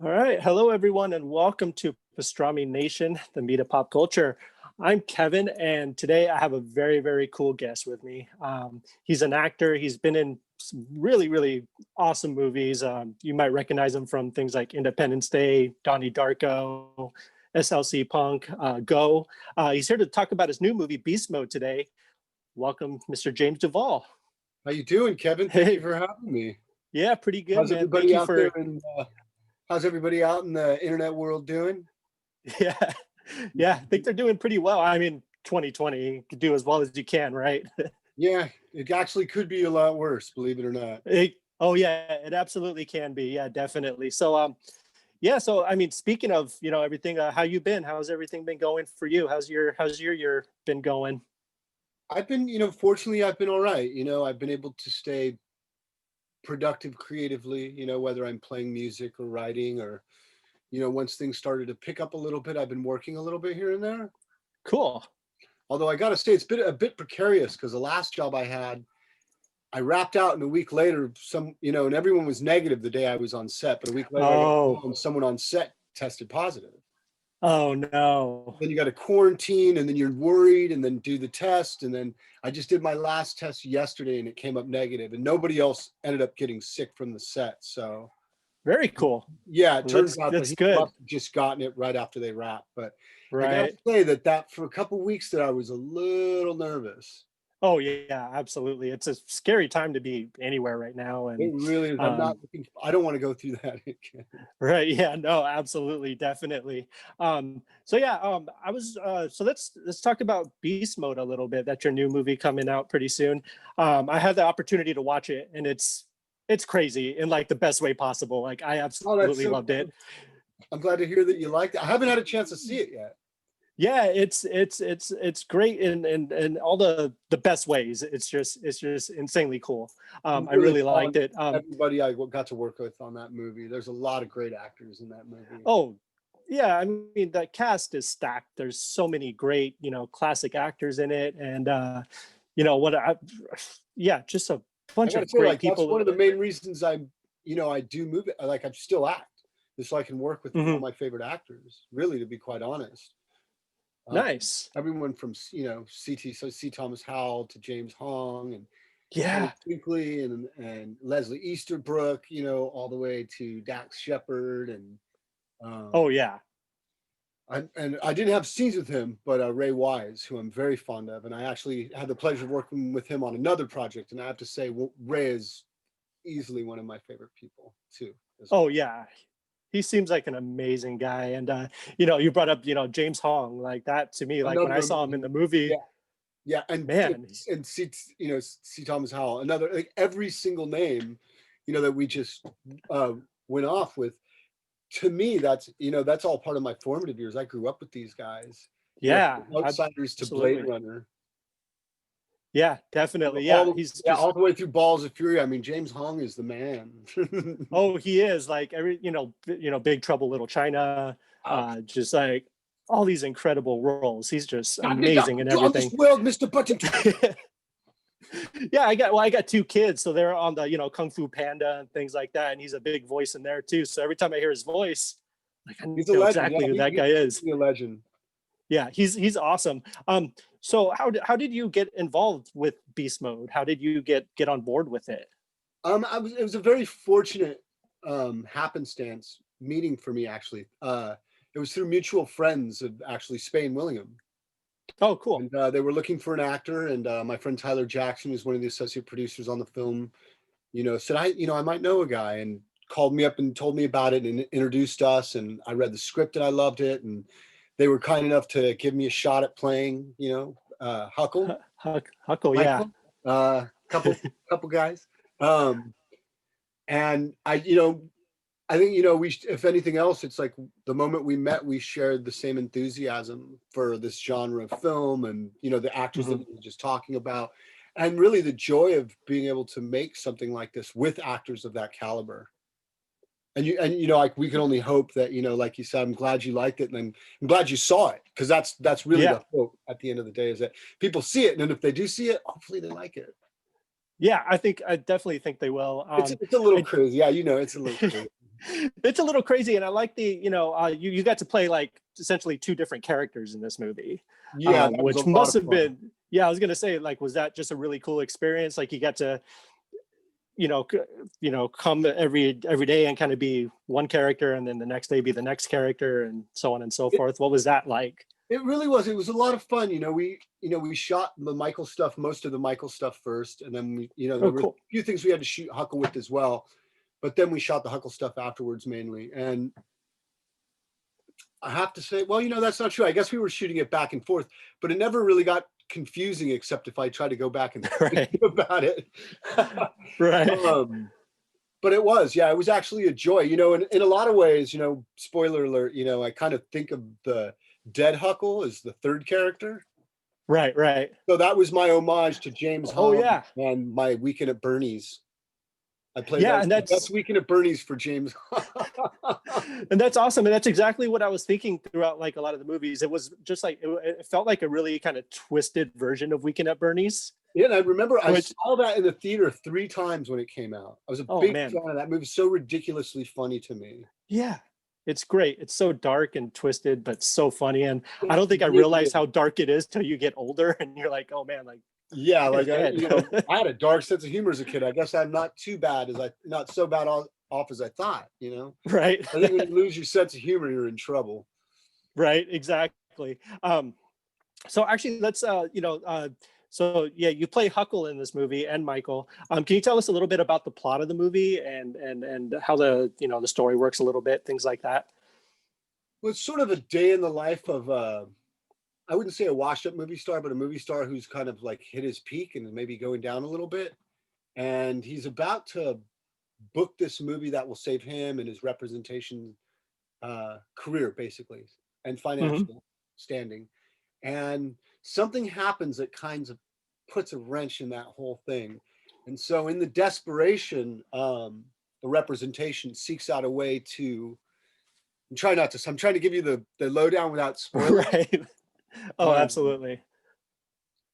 All right. Hello, everyone, and welcome to Pastrami Nation, the meat of pop culture. I'm Kevin, and today I have a very, very cool guest with me. He's an actor. He's been in some really, really awesome movies. You might recognize him from things like Independence Day, Donnie Darko, SLC Punk, Go. He's here to talk about his new movie, Beast Mode, today. Welcome, Mr. James Duval. How you doing, Kevin? Thank you Hey, for having me. yeah, pretty good, How's man. Thank everybody you out there for, in how's everybody out in the internet world doing? yeah. Yeah, I think they're doing pretty well. I mean, 2020, you could do as well as you can, right? Yeah, it actually could be a lot worse, believe it or not. Oh yeah, it absolutely can be. Yeah, definitely. Yeah. So I mean, speaking of everything, how you been? How's everything been going for you? How's your year been going? I've been, fortunately I've been all right. I've been able to stay productive creatively, whether I'm playing music or writing or, once things started to pick up a little bit, I've been working a little bit here and there. Cool. Although I got to say it's been a bit precarious because the last job I had, I wrapped out, and a week later, and everyone was negative the day I was on set. But a week later, I got a Oh, call and someone on set tested positive. oh no. Then you got to quarantine, and then you're worried, and then do the test. And then I just did my last test yesterday, and it came up negative, and nobody else ended up getting sick from the set. So Very cool. yeah, it Well, turns out that that's he good, must have just gotten it right after they wrapped. But I got to right? say that for a couple of weeks that I was a little nervous. Oh yeah, absolutely. It's a scary time to be anywhere right now, It and really is. um, I don't want to go through that again. right. Yeah. No. Absolutely. Definitely. So yeah. I was. So let's talk about Beast Mode a little bit. That's your new movie coming out pretty soon. I had the opportunity to watch it, and it's crazy in like the best way possible. Like I Oh, that's absolutely so loved cool. it. I'm glad to hear that you liked it. I haven't had a chance to see it yet. Yeah, it's great in all the best ways. It's just insanely cool. I'm I really really fond liked of it. everybody I got to work with on that movie. There's a lot of great actors in that movie. Oh, yeah. I mean, the cast is stacked. There's so many great, classic actors in it, and yeah, just a I bunch got to of say, great like, that's people. one of the main reasons I do movie. Like, I still act, just so I can work with all Mhm. my favorite actors. Really, to be quite honest, um, Nice. everyone from C. Thomas Howell to James Hong and Kelly Yeah. Brinkley and Leslie Easterbrook, all the way to Dax Shepard and Oh um, yeah. I didn't have scenes with him, but Ray Wise, who I'm very fond of, and I actually had the pleasure of working with him on another project. And I have to say, well, Ray is easily one of my favorite people too, as Oh well. yeah. He seems like an amazing guy, and you brought up James Hong, like that to me. Like when I Another saw him in the amazing, yeah, movie, yeah, and man. C. Thomas Howell, another, like, every single name, that we just uh, went off with. To me, that's all part of my formative years. I grew up with these guys, Yeah, from Outsiders to Blade absolutely. Runner. Yeah, definitely. Yeah, All he's yeah, just all the way through Balls of Fury. I mean, James Hong is the man. oh, he is like Big Trouble Little China, Oh, just like all these incredible roles. He's just got me down amazing in on this everything. world, Mr. Button. Yeah, I got two kids, so they're on the Kung Fu Panda and things like that, and he's a big voice in there too. So every time I hear his voice, like I He's a know legend. Yeah, exactly who that guy he's is. a legend. Yeah, he's awesome. So how did you get involved with Beast Mode? How did you get on board with it? It was a very fortunate happenstance meeting for me, actually. It was through mutual friends of actually Spain Willingham. Oh, cool. And they were looking for an actor, and my friend Tyler Jackson, who's one of the associate producers on the film, said I might know a guy, and called me up and told me about it and introduced us. And I read the script and I loved it, and they were kind enough to give me a shot at playing, Huckle, Huckle, yeah. Michael, couple guys, um, and I think, if anything else, it's like the moment we met, we shared the same enthusiasm for this genre of film, and the actors that Mhm. we were just talking about, and really the joy of being able to make something like this with actors of that caliber. Like, we can only hope that, like you said, I'm glad you liked it, and I'm glad you saw it, because that's really Yeah. the hope at the end of the day, is that people see it, and if they do see it, hopefully they like it. Yeah, I definitely think they will. It's a little I crazy, yeah, it's a little crazy. It's a little crazy, and I like the, you got to play like essentially two different characters in this movie, Yeah, that was a which lot must of have fun. been, yeah, I was gonna say, like, was that just a really cool experience? Like, you got to, you know, come every day and kind of be one character, and then the next day be the next character, and so on and so It, forth. What was that like? it really was. It was a lot of fun. We shot the Michael stuff, most of the Michael stuff first, and then there Oh, were a cool. few things we had to shoot Huckle with as well, but then we shot the Huckle stuff afterwards mainly. And I have to say, well, that's not true. I guess we were shooting it back and forth, but it never really got confusing, except if I tried to go back and think Right. about it. Right. But it was, yeah, it was actually a joy. In a lot of ways, spoiler alert, I kind of think of the dead Huckle as the third character. Right. Right. So that was my homage to James Oh Hahn yeah. and my Weekend at Bernie's. I played Yeah, that and the best that's Weekend at Bernie's for James. and that's awesome, and that's exactly what I was thinking throughout like a lot of the movies. It was just like it felt like a really kind of twisted version of Weekend at Bernie's. Yeah, and I remember I Which, saw that in the theater 3 times when it came out. I was a oh big man, fan of that movie. So ridiculously funny to me. yeah, it's great. It's so dark and twisted, but so funny. And I It don't think I really realized is. how dark it is till you get older, and you're like, oh man, like Yeah, the like guy's dead. I had a dark sense of humor as a kid. I guess I'm not too bad not so bad off as I thought. Right. I think when you lose your sense of humor, you're in trouble. Right. Exactly. So actually, let's so yeah, you play Huckle in this movie and Michael. Can you tell us a little bit about the plot of the movie and how the the story works a little bit, things like that? Well, it's sort of a day in the life of I wouldn't say a washed up movie star, but a movie star who's kind of like hit his peak and maybe going down a little bit. And he's about to book this movie that will save him and his representation career, basically, and Hmm. financial standing. And something happens that kind of puts a wrench in that whole thing. And so, in the desperation, the representation seeks out a way to. I'm trying to give you the lowdown without spoiling. Right. Oh, Um, absolutely.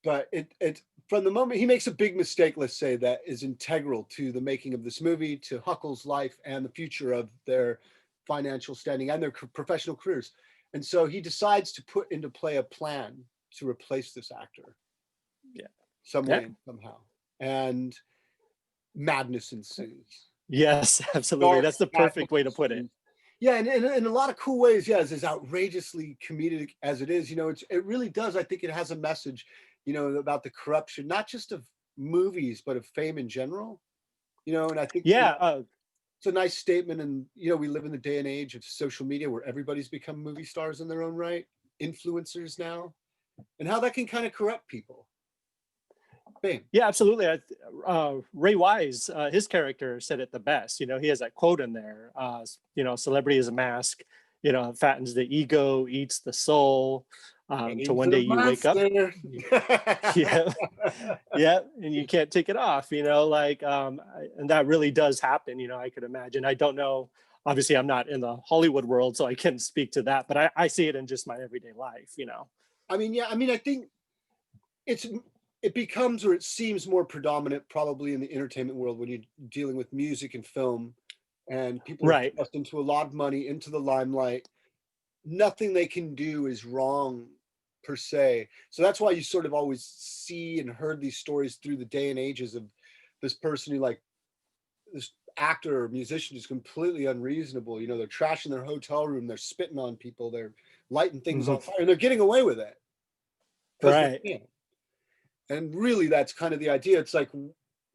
but it from the moment he makes a big mistake, let's say, that is integral to the making of this movie, to Huckle's life and the future of their financial standing and their professional careers. And so he decides to put into play a plan to replace this actor Yeah. some Yeah. way and somehow. And madness ensues. Yes, absolutely. Dark That's the madness perfect way to put it. ensues. Yeah, and in a lot of cool ways, yeah, as outrageously comedic as it is, it really does. I think it has a message, about the corruption, not just of movies, but of fame in general. And I think Yeah. it's a nice statement. And we live in the day and age of social media where everybody's become movie stars in their own right, influencers now, and how that can kind of corrupt people. Fame. Yeah, absolutely. Ray Wise, his character said it the best. He has that quote in there. Celebrity is a mask. Fattens the ego, eats the soul. To Games one day of you wake up, monster. yeah, yeah, and you can't take it off. And that really does happen. I could imagine. I don't know. Obviously, I'm not in the Hollywood world, so I can't speak to that. But I see it in just my everyday life. I mean, yeah, I think it's it becomes, or it seems, more predominant probably in the entertainment world when you're dealing with music and film, and people are Right. thrust into a lot of money, into the limelight. Nothing they can do is wrong per se. So that's why you sort of always see and heard these stories through the day and ages of this person who, like, this actor or musician is completely unreasonable. They're trashing their hotel room, they're spitting on people, they're lighting things Hmm. on fire, and they're getting away with it because they Right. can. And really, that's kind of the idea. It's like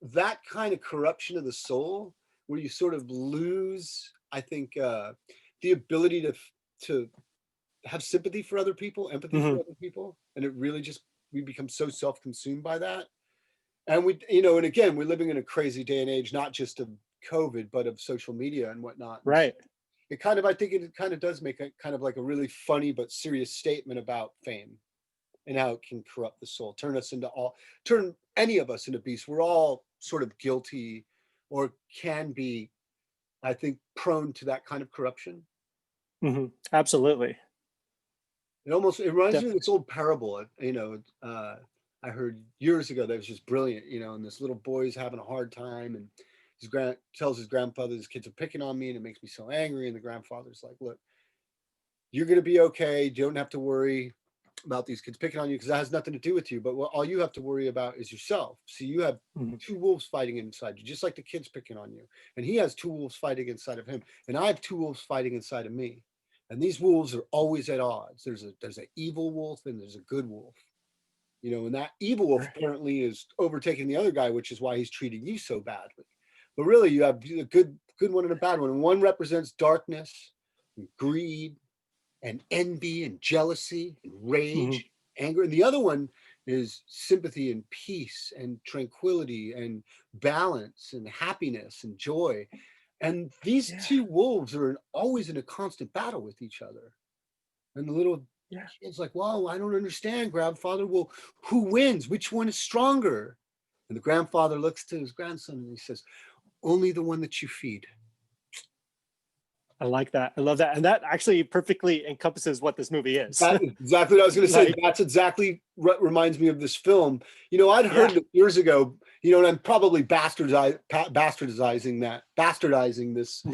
that kind of corruption of the soul where you sort of lose, I think, the ability to have sympathy for other people, empathy Hmm. for other people. And it really just, we become so self-consumed by that. And and again, we're living in a crazy day and age, not just of COVID, but of social media and whatnot. And so Right. I think it kind of does make a kind of like a really funny but serious statement about fame and how it can corrupt the soul, turn any of us into beasts. We're all sort of guilty or can be, I think, prone to that kind of corruption. Hmm. Absolutely. It reminds me of Definitely. this old parable, I heard years ago that was just brilliant, and this little boy's having a hard time, and tells his grandfather his kids are picking on me and it makes me so angry. And the grandfather's like, look, you're going to be okay. You don't have to worry about these kids picking on you because that has nothing to do with you. But all you have to worry about is yourself. So you have two wolves fighting inside you, just like the kids picking on you. And he has two wolves fighting inside of him. And I have two wolves fighting inside of me. And these wolves are always at odds. There's an evil wolf and there's a good wolf. You know, and that evil wolf apparently is overtaking the other guy, which is why he's treating you so badly. But really, you have a good one and a bad one. And one represents darkness, and greed, and envy, and jealousy, and rage, anger. And the other one is sympathy, and peace, and tranquility, and balance, and happiness, and joy. And these two wolves are always in a constant battle with each other. And the little kid's like, well, I don't understand, grandfather. Well, who wins? Which one is stronger? And the grandfather looks to his grandson and he says, only the one that you feed. I like that. I love that. And that actually perfectly encompasses what this movie is. That's exactly what I was going to say. That's exactly what reminds me of this film. You know, I'd heard it years ago, you know, and I'm probably bastardizing this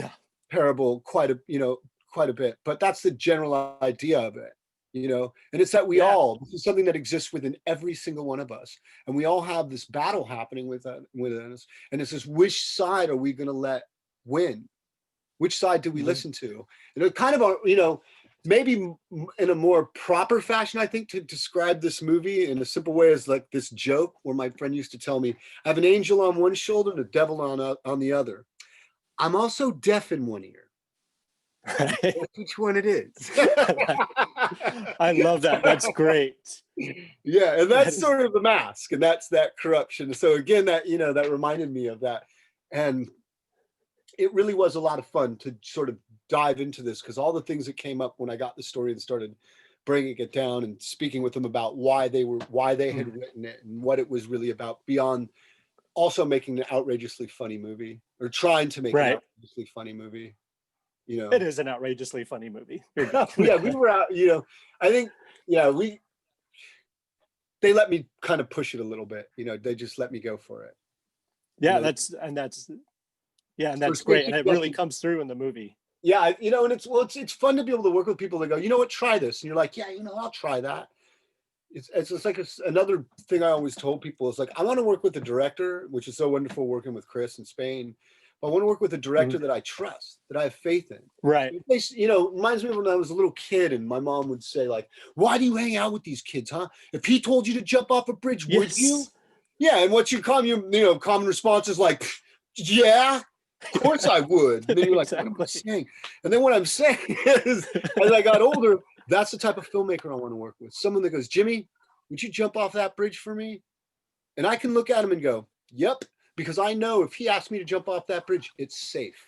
parable quite a bit, but that's the general idea of it. You know, and it's that this is something that exists within every single one of us. And we all have this battle happening within us. And it's this, which side are we going to let win? Which side do we listen to? And it kind of, you know, maybe in a more proper fashion, I think, to describe this movie in a simple way is like this joke where my friend used to tell me, I have an angel on one shoulder and a devil on the other. I'm also deaf in one ear. Right. Which one it is. I love that. That's great. Yeah, and that's sort of the mask, and that's that corruption. So again, that, you know, that reminded me of that. And it really was a lot of fun to sort of dive into this, because all the things that came up when I got the story and started bringing it down and speaking with them about why they had written it and what it was really about, beyond also making an outrageously funny movie, or trying to make an outrageously funny movie. You know, it is an outrageously funny movie. Yeah, we were out, you know, I think, they let me kind of push it a little bit, you know, they just let me go for it. Yeah, you know? that's great. And it really comes through in the movie. Yeah, you know, and it's fun to be able to work with people that go, you know what, try this. And you're like, yeah, you know, I'll try that. It's just like another thing I always told people is like, I want to work with the director, which is so wonderful working with Chris in Spain. I want to work with a director that I trust, that I have faith in. Right. You know, reminds me of when I was a little kid and my mom would say like, why do you hang out with these kids, huh? If he told you to jump off a bridge, would you? Yeah. And what's your common response is like, yeah, of course I would. And then you're like, what am I saying? And then what I'm saying is, as I got older, that's the type of filmmaker I want to work with. Someone that goes, Jimmy, would you jump off that bridge for me? And I can look at him and go, yep. Because I know if he asked me to jump off that bridge, it's safe.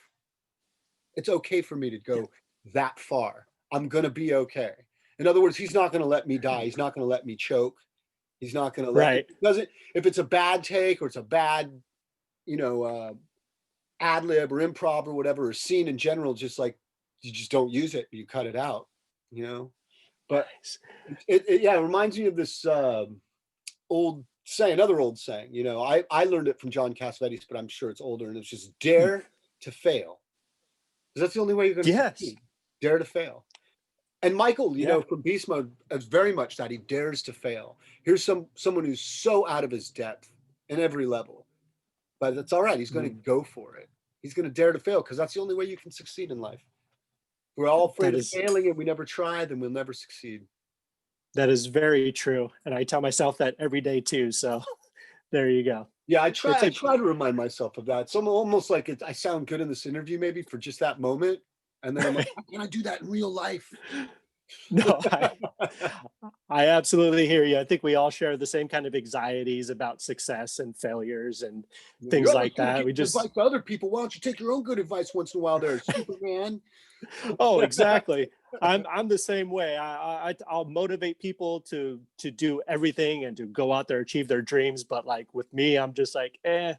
It's okay for me to go that far. I'm going to be okay. In other words, he's not going to let me die. He's not going to let me choke. He's not going to let me, if it's a bad take or it's a bad, you know, ad lib or improv or whatever, or scene in general, just like, you just don't use it. You cut it out, you know? But it reminds me of this another old saying, you know, I learned it from John Cassavetes, but I'm sure it's older, and it's just dare to fail. Because that's the only way you're going to succeed. Dare to fail. And Michael, you know, from Beast Mode, is very much that. He dares to fail. Here's someone who's so out of his depth in every level, but that's all right. He's going to go for it. He's going to dare to fail, because that's the only way you can succeed in life. We're all afraid of failing, and we never try, then we'll never succeed. That is very true. And I tell myself that every day too. So there you go. Yeah, I try to remind myself of that. It's almost like I sound good in this interview maybe for just that moment. And then I'm like, how can I do that in real life? No, I absolutely hear you. I think we all share the same kind of anxieties about success and failures and things like that. We just advice to other people. Why don't you take your own good advice once in a while there, Superman? Oh, exactly. I'm the same way. I'll motivate people to do everything and to go out there, achieve their dreams. But like with me, I'm just like, I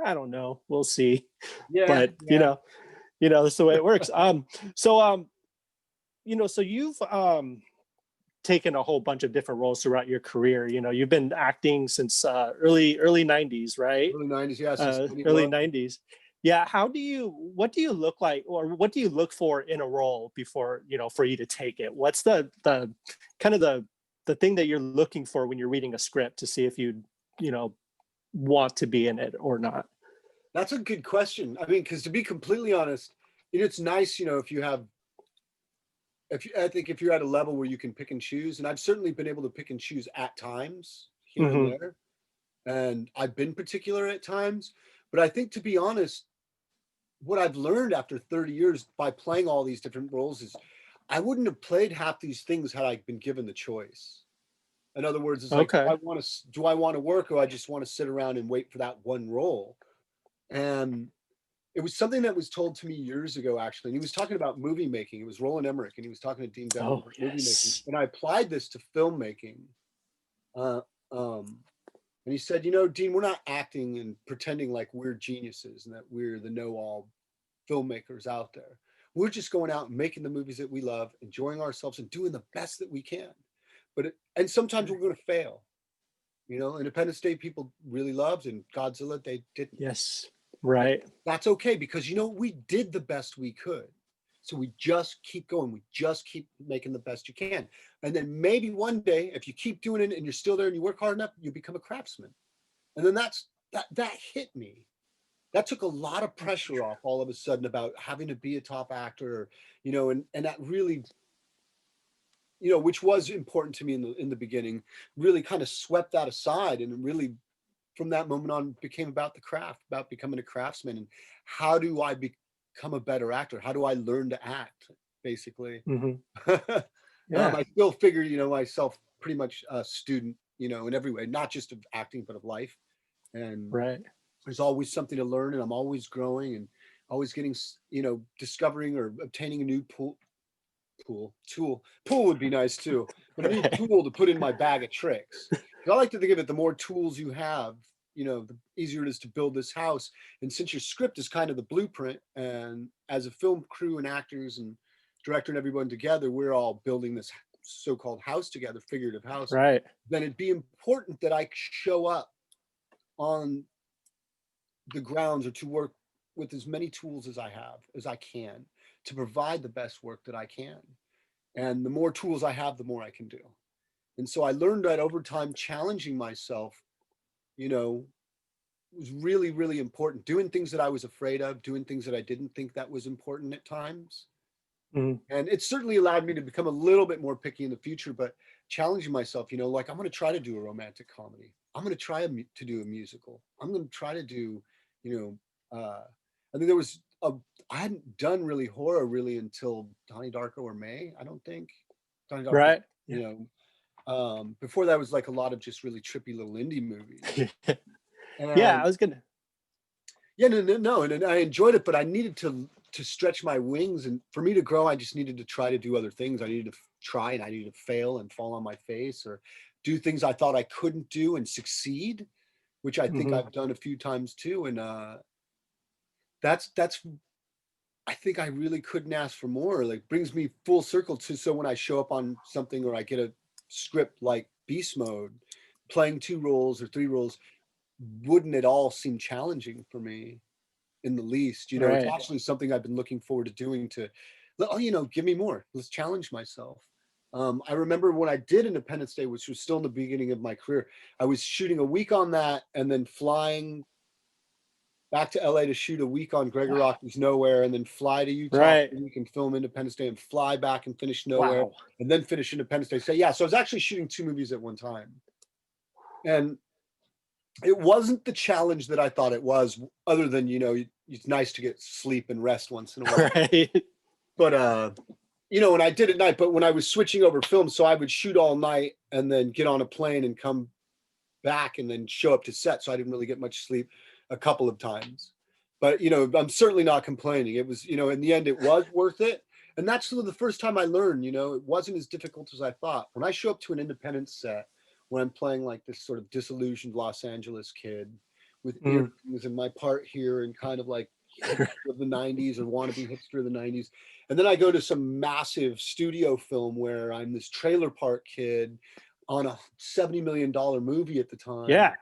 don't know. We'll see. Yeah. But you know, that's the way it works. You know, so you've taken a whole bunch of different roles throughout your career. You know, you've been acting since early 90s, right? Early 90s, yes. Early 90s. Yeah, what do you look like, or what do you look for in a role before, for you to take it? What's the kind of the thing that you're looking for when you're reading a script to see if you know, want to be in it or not? That's a good question. I mean, because to be completely honest, it's nice, if you have, I think if you're at a level where you can pick and choose, and I've certainly been able to pick and choose at times here and Hmm. there, and I've been particular at times, but I think, to be honest, what I've learned after 30 years by playing all these different roles is I wouldn't have played half these things had I been given the choice. In other words, it's like, Okay. do I want to work, or I just want to sit around and wait for that one role? And it was something that was told to me years ago, actually. And he was talking about movie making. It was Roland Emmerich, and he was talking to Dean Devlin Oh, about movie making. yes. And I applied this to filmmaking. Uh, um, and he said, Dean, we're not acting and pretending like we're geniuses and that we're the know-all filmmakers out there. We're just going out and making the movies that we love, enjoying ourselves, and doing the best that we can. And sometimes we're going to fail. Independence Day people really loved, and Godzilla they didn't. Yes. And Right. that's okay, because we did the best we could. So we just keep going. We just keep making the best you can. And then maybe one day, if you keep doing it and you're still there and you work hard enough, you become a craftsman. And then that hit me. That took a lot of That's pressure true. off all of a sudden about having to be a top actor, and that really, which was important to me in the beginning, really kind of swept that aside, and really from that moment on became about the craft, about becoming a craftsman, and how do I become a better actor? How do I learn to act, basically? Hmm. Yeah. I still figure, myself pretty much a student, in every way, not just of acting, but of life. And Right. there's always something to learn, and I'm always growing and always getting, discovering or obtaining a new tool would be nice too, but a new Right. tool to put in my bag of tricks. 'Cause I like to think of it, the more tools you have, the easier it is to build this house. And since your script is kind of the blueprint, and as a film crew and actors and director and everyone together, we're all building this so-called house together, figurative house, Right. then it'd be important that I show up on the grounds, or to work with as many tools as I can, to provide the best work that I can. And the more tools I have, the more I can do. And so I learned that over time, challenging myself, you know, was really, really important. Doing things that I was afraid of, doing things that I didn't think that was important at times. Mhm. And it certainly allowed me to become a little bit more picky in the future, but challenging myself, like I'm going to try to do a romantic comedy. I'm going to try to do a musical. I'm going to try to do, you I think I hadn't done really horror really until Donnie Darko or May, I don't think. Donnie Darko, Right. Yeah. you before that was like a lot of just really trippy little indie movies. Yeah. I And was gonna. yeah, no, and I enjoyed it, but I needed to stretch my wings, and for me to grow, I just needed to try to do other things. I needed to try, and I needed to fail and fall on my face, or do things I thought I couldn't do and succeed, which I think Mhm. I've done a few times too. And that's I think I really couldn't ask for more. Like, brings me full circle to, so when I show up on something, or I get a script like Beast Mode, playing 2 roles or 3 roles wouldn't at all seem challenging for me in the least. It's Right. actually something I've been looking forward to doing, to, oh, give me more. Let's challenge myself. I remember when I did Independence Day, which was still in the beginning of my career, I was shooting a week on that and then flying back to LA to shoot a week on Gregor Wow. Rocky's Nowhere, and then fly to Utah Right. for a week and film Independence Day, and fly back and finish Nowhere, Wow. and then finish Independence Day. So yeah, so I was actually shooting 2 movies at one time. And it wasn't the challenge that I thought it was, other than, it's nice to get sleep and rest once in a while. Right. But and I did at night, but when I was switching over films, so I would shoot all night and then get on a plane and come back and then show up to set. So I didn't really get much sleep a couple of times. But I'm certainly not complaining. It was, in the end, it was worth it. And that's sort of the first time I learned, it wasn't as difficult as I thought. When I show up to an independent set, when I'm playing like this sort of disillusioned Los Angeles kid with Mm. earrings, and my part here, and kind of like hipster of the 90s, or wannabe hipster of the 90s. And then I go to some massive studio film where I'm this trailer park kid on a $70 million movie at the time, Yeah.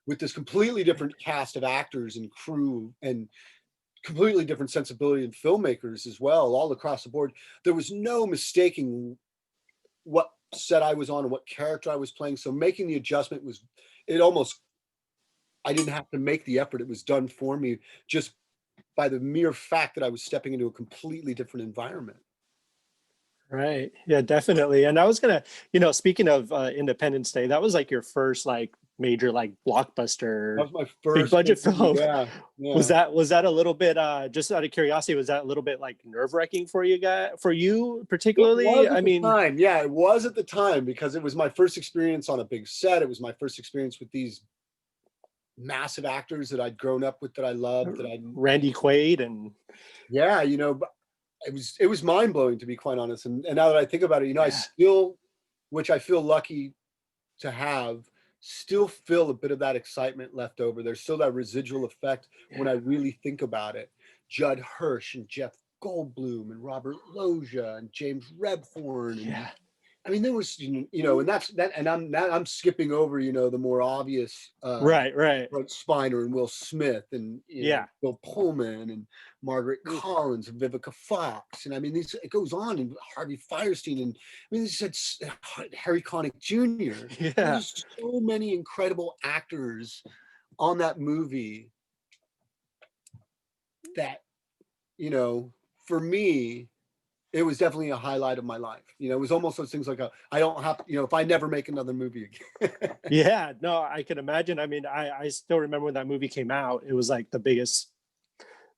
with this completely different cast of actors and crew, and completely different sensibility in filmmakers as well, all across the board. There was no mistaking what set I was on and what character I was playing. So making the adjustment was, it almost, I didn't have to make the effort. It was done for me just by the mere fact that I was stepping into a completely different environment. Right. Yeah, definitely. And I was gonna, speaking of Independence Day, that was like your first like major like blockbuster, That was my big first budget movie. film. Yeah, Was yeah. that a little bit just out of curiosity, was that a little bit like nerve-wracking for you It particularly? was I at the mean, time. Yeah, it was at the time because it was my first experience on a big set. It was my first experience with these massive actors that I'd grown up with, that I loved, that I, Randy Quaid and yeah, but it was mind blowing, to be quite honest. And now that I think about it, I yeah. still, which I feel lucky to have, still feel a bit of that excitement left over. There's still that residual effect when I really think about it. Judd Hirsch and Jeff Goldblum and Robert Loggia and James Rebhorn, and Yeah. I mean, there was, and that's that, and I'm skipping over, the more obvious, Right. Brent Spiner and Will Smith and Yeah. Bill Pullman and Margaret Oof. Collins and Vivica Fox, and I mean, it goes on, and Harvey Firestein, and I mean, this said Harry Connick Jr. Yeah. There's so many incredible actors on that movie that, for me, it was definitely a highlight of my life. It was almost those things like I don't have, if I never make another movie again. Yeah, no, I can imagine. I mean, I still remember when that movie came out, it was like the biggest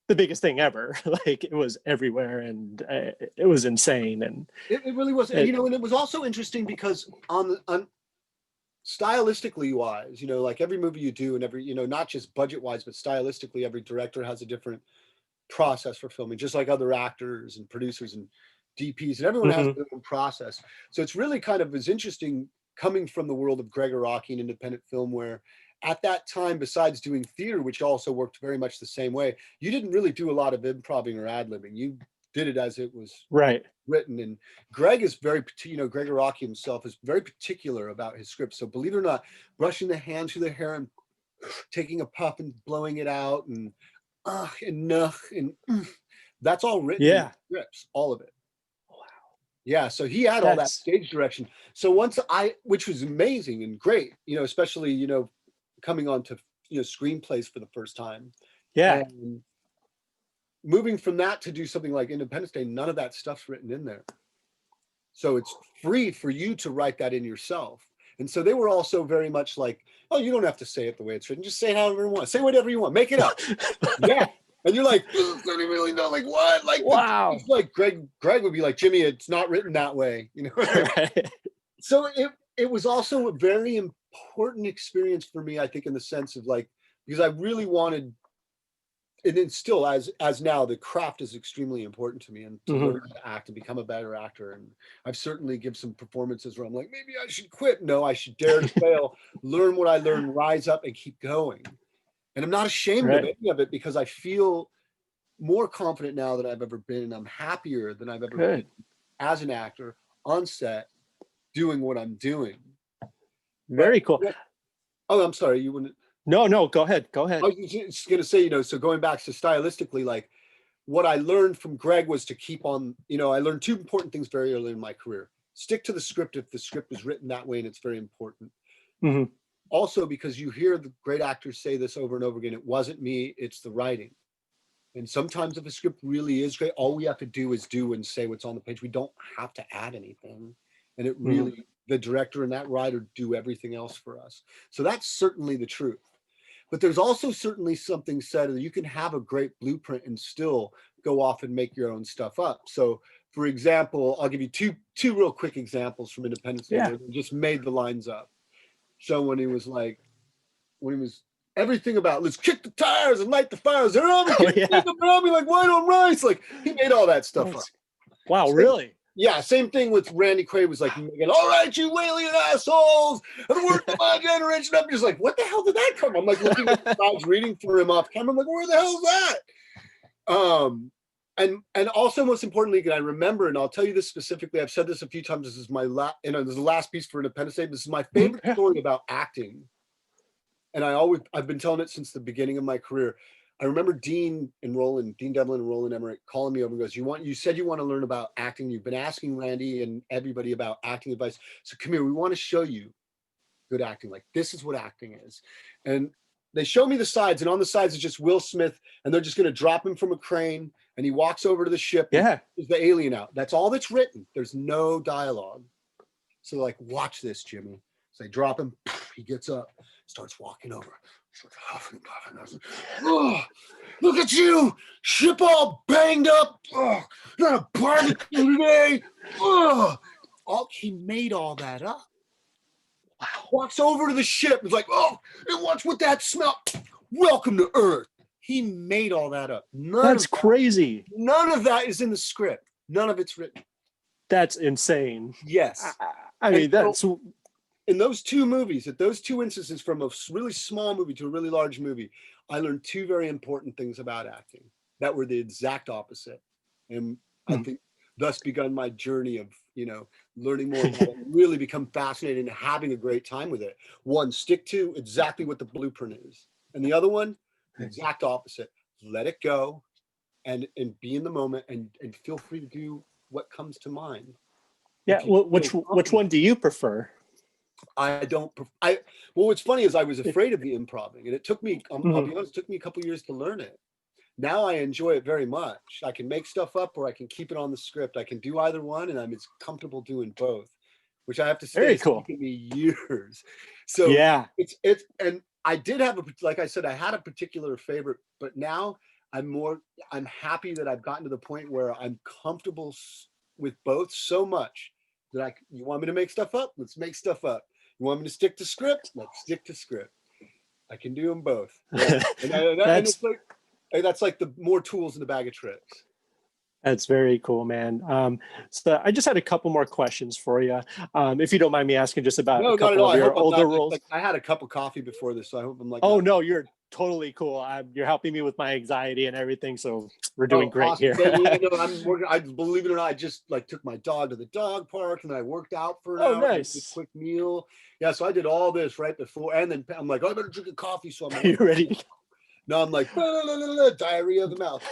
thing ever. Like it was everywhere, and it was insane. And It really was. And, and it was also interesting because on stylistically wise, like every movie you do, and every, not just budget wise, but stylistically, every director has a different process for filming, just like other actors and producers and DPs, and everyone has their own process. So it's really kind of is interesting coming from the world of Gregor Araki and independent film, where at that time, besides doing theater, which also worked very much the same way, you didn't really do a lot of improvising or ad-libbing. You did it as it was right. written. And Greg is very, Gregor Araki himself is very particular about his script. So believe it or not, brushing the hands through the hair and taking a puff and blowing it out and that's all written in scripts, all of it. Wow. Yeah, so he had all that stage direction. So which was amazing and great, especially, coming on to, screenplays for the first time. Yeah. And moving from that to do something like Independence Day, none of that stuff's written in there. So it's free for you to write that in yourself. And so they were also very much like, oh, you don't have to say it the way it's written. Just say it however you want. Say whatever you want. Make it up. Yeah. And you're like, don't really know, like what? Like, wow. It's like Greg would be like, Jimmy, it's not written that way. Right. So it was also a very important experience for me, I think, in the sense of like, because I really wanted, and then still as now, the craft is extremely important to me, and to learn how to act and become a better actor. And I've certainly given some performances where I'm like, maybe I should quit. No, I should dare to fail, learn what I learned, rise up and keep going. And I'm not ashamed of any of it, because I feel more confident now than I've ever been. And I'm happier than I've ever been as an actor on set, doing what I'm doing. Very cool. Oh, I'm sorry. You wouldn't. No, go ahead. I was just going to say, so going back to stylistically, like what I learned from Greg was to keep on, I learned two important things very early in my career. Stick to the script if the script is written that way, and it's very important. Also, because you hear the great actors say this over and over again, it wasn't me, it's the writing. And sometimes if a script really is great, all we have to do is do and say what's on the page. We don't have to add anything. And it really, the director and that writer do everything else for us. So that's certainly the truth. But there's also certainly something said that you can have a great blueprint and still go off and make your own stuff up. So for example, I'll give you two real quick examples from Independence Day where they just made the lines up. So when he was everything about let's kick the tires and light the fires, they're all around me like white on rice. Like he made all that stuff up. Wow, really? Yeah, same thing with Randy Quaid was like, all right, you alien assholes, and the work of my generation. I'm just like, what the hell did that come from? I'm like looking at the guys reading for him off camera. I'm like, where the hell is that? And also most importantly, I remember, and I'll tell you this specifically, I've said this a few times, this is my this is the last piece for Independence Day. This is my favorite story about acting. And I've been telling it since the beginning of my career. I remember Dean Devlin and Roland Emmerich calling me over and goes, you said you want to learn about acting. You've been asking Randy and everybody about acting advice. So come here, we want to show you good acting. Like, this is what acting is. And they show me the sides, and on the sides is just Will Smith, and they're just going to drop him from a crane, and he walks over to the ship. Yeah. There's the alien out. That's all that's written. There's no dialogue. So like, watch this, Jimmy. So they drop him. He gets up, starts walking over. Oh, look at you, ship all banged up. Oh, got a barbecue today. Oh, he made all that up. Wow. Walks over to the ship. It's like, oh, and what's with that smell? Welcome to Earth. He made all that up. That's crazy. None of that is in the script. None of it's written. That's insane. Yes. I mean, that's in those two movies, at those two instances, from a really small movie to a really large movie, I learned two very important things about acting that were the exact opposite. And I think thus begun my journey of, learning more about it, really become fascinated and having a great time with it. One, stick to exactly what the blueprint is. And the other one, the exact opposite. Let it go and be in the moment and feel free to do what comes to mind. Yeah. Well, which one do you prefer? Well, what's funny is I was afraid of the improv-ing, and it took me, I'll be honest, it took me a couple of years to learn it. Now I enjoy it very much. I can make stuff up or I can keep it on the script. I can do either one, and I'm as comfortable doing both, which I have to say, very it's cool. taken me years. So yeah, it's, and I did have like I said, I had a particular favorite, but now I'm happy that I've gotten to the point where I'm comfortable with both so much that you want me to make stuff up? Let's make stuff up. You want me to stick to script? Let's stick to script. I can do them both. Yeah. And that's like the more tools in the bag of tricks. That's very cool, man. So I just had a couple more questions for you, if you don't mind me asking, just about a couple of your older roles. I had a cup of coffee before this, so I hope I'm like. Oh no, you're totally cool. You're helping me with my anxiety and everything, so we're doing great awesome. here. I'm working. I believe it or not, I just took my dog to the dog park, and then I worked out for an hour. Nice. A quick meal. Yeah, so I did all this right before, and then I'm like, I better drink a coffee. So I'm like, you ready? No, I'm like, diarrhea of the mouth.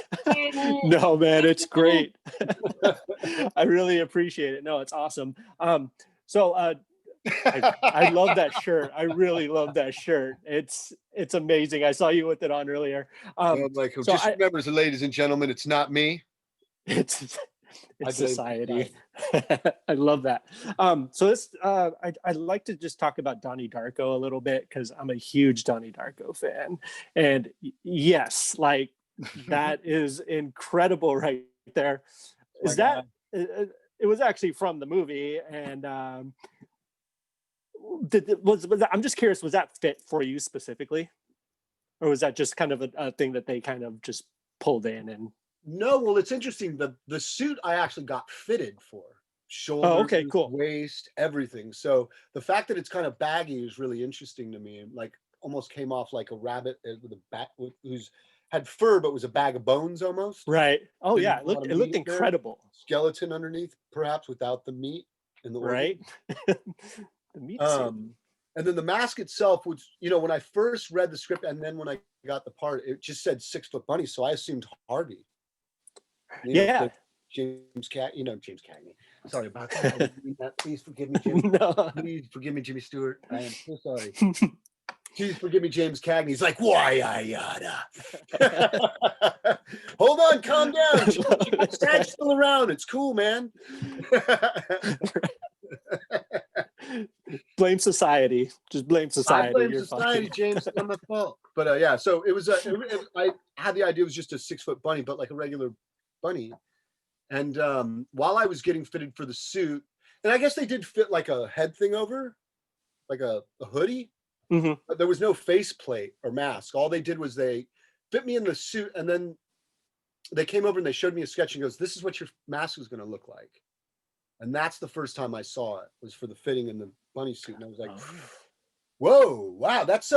No, man, it's great. I really appreciate it. No, it's awesome. So I love that shirt. I really love that shirt. It's amazing. I saw you with it on earlier. Remember, ladies and gentlemen, it's not me. It's society. I love that. So this, I'd like to just talk about Donnie Darko a little bit, because I'm a huge Donnie Darko fan. And yes, like that is incredible right there. Is that, it was actually from the movie, and I'm just curious, was that fit for you specifically? Or was that just kind of a thing that they kind of just pulled in? And no, well, it's interesting. The suit I actually got fitted for. Shoulders, cool. Waist, everything. So the fact that it's kind of baggy is really interesting to me. Like almost came off like a rabbit with a bat who's had fur but was a bag of bones almost. Right. Oh yeah, it looked incredible. Skeleton underneath, perhaps, without the meat and the right. the meat and then the mask itself, which when I first read the script and then when I got the part, it just said 6 foot bunny, so I assumed Harvey. James Cagney. Sorry about that. Please forgive me, Jimmy. No. Please forgive me, Jimmy Stewart. I am so sorry. Please forgive me, James Cagney. He's like, why I yada. Hold on, calm down. Stag's still around. It's cool, man. Blame society. Just blame society. I blame society, James. It's not my fault. But yeah, so it was. I had the idea it was just a 6 foot bunny, but like a regular bunny. And while I was getting fitted for the suit, and I guess they did fit like a head thing over, like a hoodie. Mm-hmm. But there was no face plate or mask. All they did was they fit me in the suit, and then they came over and they showed me a sketch and goes, "This is what your mask is going to look like." And that's the first time I saw it, was for the fitting in the bunny suit, and I was like, "Whoa, wow, that's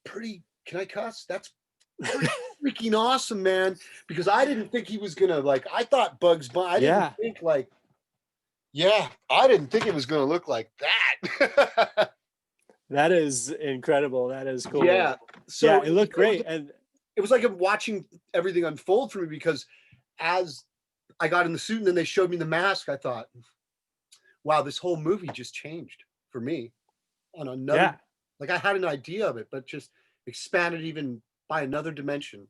pretty." Can I cuss? That's pretty freaking awesome, man. Because I didn't think he was gonna I thought Bugs Bunny. I didn't think I didn't think it was gonna look like that. That is incredible. That is cool. Yeah. So it looked great. And it was like I'm watching everything unfold for me, because as I got in the suit and then they showed me the mask, I thought, wow, this whole movie just changed for me on another, Yeah. like I had an idea of it, but just expanded even by another dimension.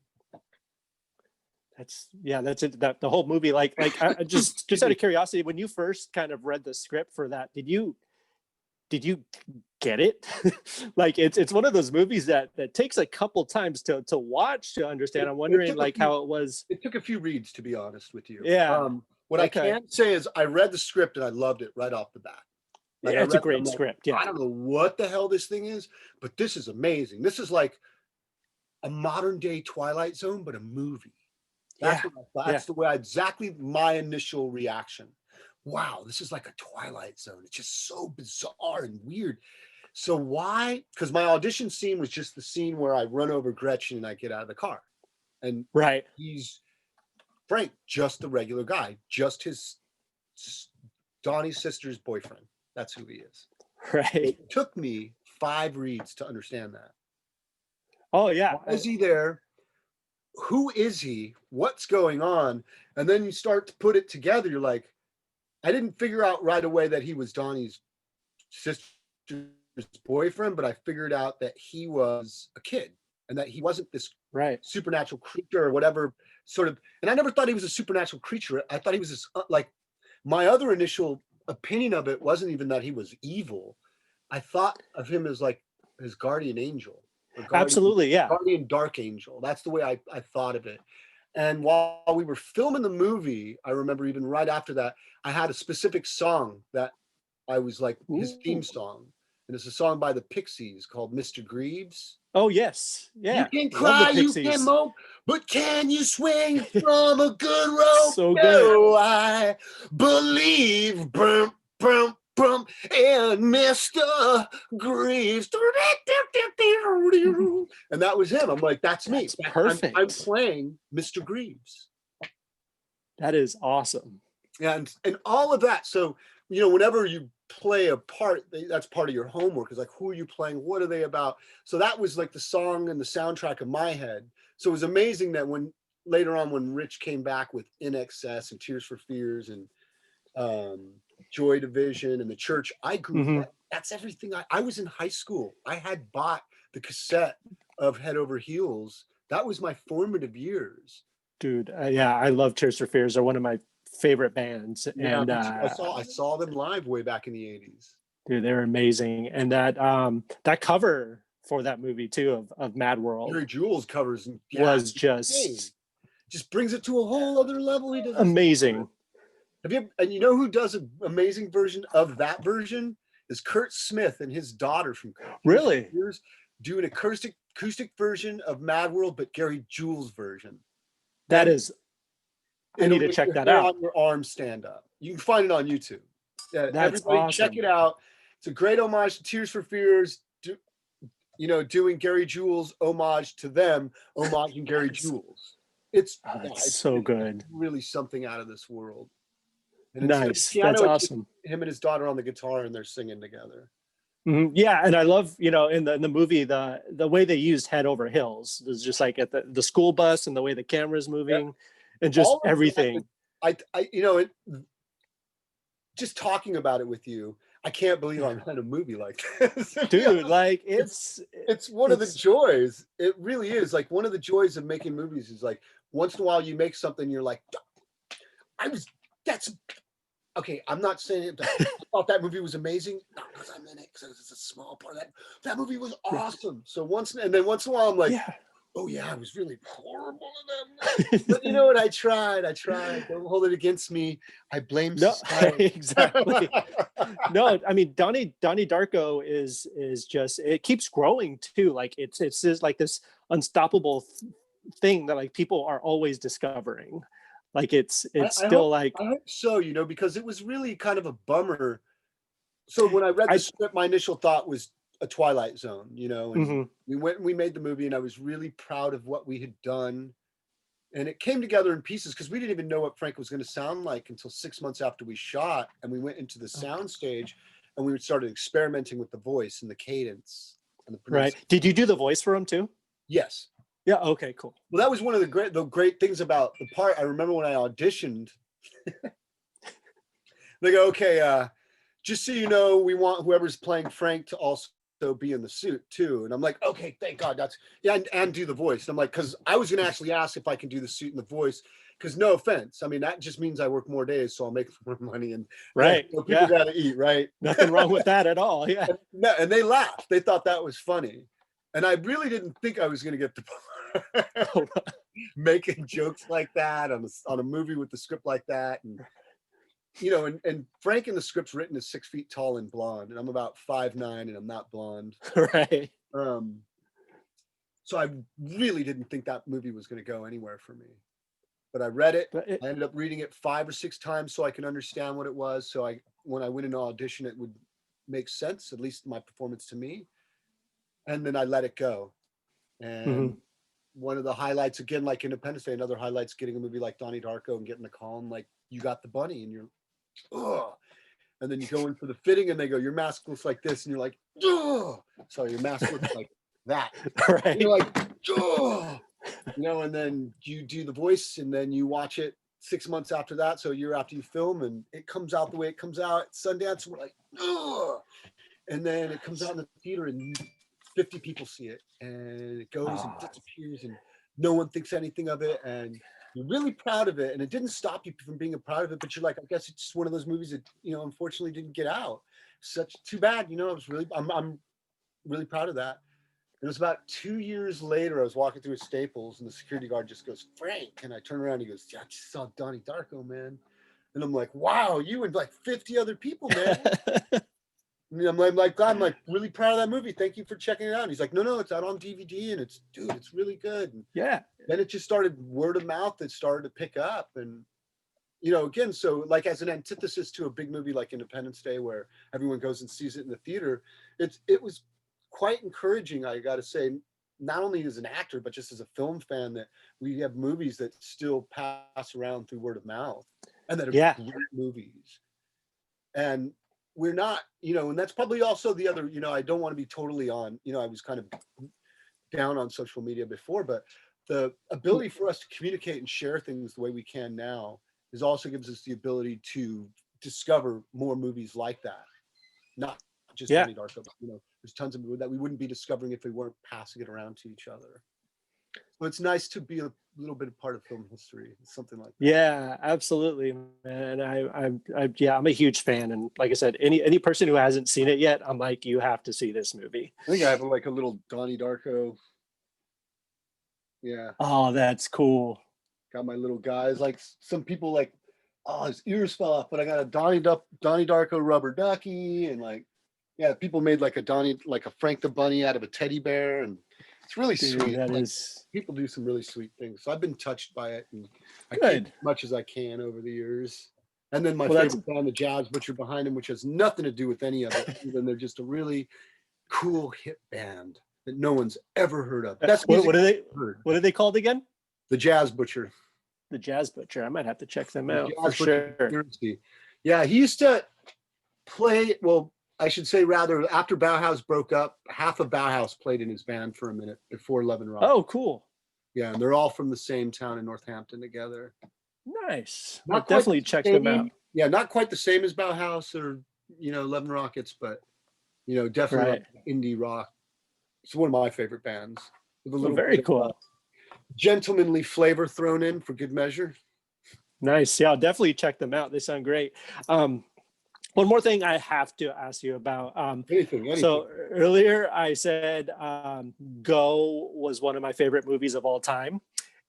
That's it. That the whole movie, like I just out of curiosity, when you first kind of read the script for that, did you get it? Like it's one of those movies that takes a couple times to watch to understand. I'm It wondering took a like few, how it was. it took a few reads, to be honest with you. Yeah. What I Okay. can say is I read the script and I loved it right off the bat. Like I Yeah, it's a read it, I'm great like, script. Yeah. I don't know what the hell this thing is, but this is amazing. This is like a modern day Twilight Zone, but a movie. That's Yeah. what I thought. Yeah. That's the way exactly my initial reaction. Wow, this is like a Twilight Zone. It's just so bizarre and weird. So why? Because my audition scene was just the scene where I run over Gretchen and I get out of the car. And Right. he's Frank, just the regular guy, just his Donnie's sister's boyfriend. That's who he is. Right. It took me 5 reads to understand that. Oh yeah. Why is he there? Who is he? What's going on? And then you start to put it together. You're like, I didn't figure out right away that he was Donnie's sister's boyfriend, but I figured out that he was a kid and that he wasn't this Right. supernatural creature or whatever sort of. And I never thought he was a supernatural creature. I thought he was this, like, my other initial opinion of it wasn't even that he was evil. I thought of him as like his guardian angel. Absolutely. Yeah. Guardian dark angel. That's the way I thought of it. And while we were filming the movie, I remember even right after that, I had a specific song that I was like his theme song. And it's a song by the Pixies called Mr. Greaves. Oh yes. Yeah. You can Love the cry, you can Pixies. mope, but can you swing from a good rope? So good. No, I believe. Brum, brum, brum, and Mr. Greaves. And that was him. I'm like, that's me. That's perfect. I'm playing Mr. Greaves. That is awesome. And all of that. So, you know, whenever you play a part, that's part of your homework, is like, who are you playing? What are they about? So that was like the song and the soundtrack of my head. So it was amazing that when later on, when Rich came back with In Excess and Tears for Fears and Joy Division and The Church, I grew up. That's everything. I was in high school. I had bought the cassette of Head Over Heels. That was my formative years. Dude, yeah, I love Tears for Fears. They're one of my favorite bands. Yeah, and I saw them live way back in the 80s. Dude, they're amazing. And that cover for that movie too of Mad World, Gary Jules covers was just brings it to a whole other level. He does amazing. And you know who does an amazing version of that version is Kurt Smith and his daughter from Really Years do an acoustic version of Mad World, but Gary Jules version. That is, I need to check that out. On your arm stand up. You can find it on YouTube. Yeah, That's everybody awesome. Check it out. It's a great homage to Tears for Fears. Doing Gary Jules homage to them, homaging Gary Jules. It's so good. It's really something out of this world. And nice. Piano, that's awesome. Him and his daughter on the guitar, and they're singing together. Mm-hmm. Yeah, and I love, in the movie, the way they used Head Over Hills. It's just like at the school bus and the way the camera's moving, and just everything. Just talking about it with you, I can't believe I'm in a movie like this. Dude, like it's one of the joys. It really is. Like, one of the joys of making movies is like, once in a while you make something, you're like, okay, I'm not saying I thought that movie was amazing. Not because I'm in it, because it's a small part of that. That movie was awesome. So once in a while I'm like, oh yeah, I was really horrible in that movie. But you know what? I tried. Don't hold it against me. I blame society. Exactly. No, I mean, Donnie Darko is just, it keeps growing too. Like it's just like this unstoppable thing that like people are always discovering. Like it's still I hope so, because it was really kind of a bummer. So when I read the script, my initial thought was a Twilight Zone, and we went and we made the movie, and I was really proud of what we had done. And it came together in pieces because we didn't even know what Frank was going to sound like until 6 months after we shot. And we went into the sound stage and we started experimenting with the voice and the cadence and the right. Did you do the voice for him too? Yes. Yeah. Okay, cool. Well, that was one of the great things about the part. I remember when I auditioned, they go, okay, just so you know, we want whoever's playing Frank to also be in the suit too. And I'm like, okay, thank God, that's yeah, and do the voice. And I'm like, because I was gonna actually ask if I can do the suit and the voice, because no offense, I mean that just means I work more days, so I'll make more money, and Right. people Yeah. gotta eat, right? Nothing wrong with that at all. Yeah. And they laughed. They thought that was funny, and I really didn't think I was gonna get the part. Making jokes like that on a movie with the script like that, and you know, and Frank in the script's written is 6 feet tall and blonde, and I'm about 5'9", and I'm not blonde. Right. So I really didn't think that movie was going to go anywhere for me. But I read it. I ended up reading it 5 or 6 times so I can understand what it was. So when I went into audition, it would make sense, at least my performance to me. And then I let it go. And one of the highlights, again, like Independence Day, another highlight's getting a movie like Donnie Darko and getting the call, and like, you got the bunny, and you're, ugh. And then you go in for the fitting, and they go, your mask looks like this, and you're like, ugh. Sorry, your mask looks like that. Right. And you're like, ugh. You know, and then you do the voice, and then you watch it 6 months after that, so a year after you film, and it comes out the way it comes out at Sundance, and we're like, ugh. And then it comes out in the theater, and 50 people see it, and it goes and disappears, and no one thinks anything of it, and you're really proud of it, and it didn't stop you from being proud of it, but you're like, I guess it's just one of those movies that, you know, unfortunately didn't get out. Such too bad, you know. I'm really proud of that. It was about 2 years later, I was walking through a Staples, and the security guard just goes, Frank, and I turn around, and he goes, yeah, I just saw Donnie Darko, man. And I'm like, wow, you and like 50 other people, man. I'm like, God, I'm like really proud of that movie. Thank you for checking it out. And he's like, no, it's out on DVD, and it's really good. And yeah. Then it just started word of mouth. It started to pick up, and you know, again, so like as an antithesis to a big movie like Independence Day, where everyone goes and sees it in the theater, it was quite encouraging, I got to say, not only as an actor, but just as a film fan, that we have movies that still pass around through word of mouth, and that are great movies. And we're not, you know, and that's probably also the other, you know, I don't want to be totally on, you know, I was kind of down on social media before, but the ability for us to communicate and share things the way we can now is also gives us the ability to discover more movies like that. Not just Donnie Darko, but, you know, there's tons of movies that we wouldn't be discovering if we weren't passing it around to each other. So it's nice to be a little bit a part of film history, something like that. Yeah, absolutely, man. I'm a huge fan, and like I said, any person who hasn't seen it yet, I'm like, you have to see this movie. I think I have like a little Donnie Darko. Yeah. Oh, that's cool. Got my little guys. Like some people like, oh, his ears fell off, but I got a Donnie Darko rubber ducky, and like, yeah, people made like a Frank the Bunny out of a teddy bear, and it's really sweet. That like, is. People do some really sweet things. So I've been touched by it, and I keep as much as I can over the years. And then my favorite band, the Jazz Butcher behind him, which has nothing to do with any of it, even they're just a really cool hip band that no one's ever heard of. That's what are they called again? The Jazz Butcher. The Jazz Butcher. I might have to check them out for sure. Yeah, he used to play. Well, I should say rather, after Bauhaus broke up, half of Bauhaus played in his band for a minute before Love and Rock. Oh, cool. Yeah, and they're all from the same town in Northampton together. Nice. I'll definitely check them out. Yeah, not quite the same as Bauhaus or, you know, 11 Rockets, but, you know, definitely like indie rock. It's one of my favorite bands. With a little very cool. Gentlemanly flavor thrown in for good measure. Nice. Yeah, I'll definitely check them out. They sound great. One more thing I have to ask you about. Anything. So earlier I said Go was one of my favorite movies of all time.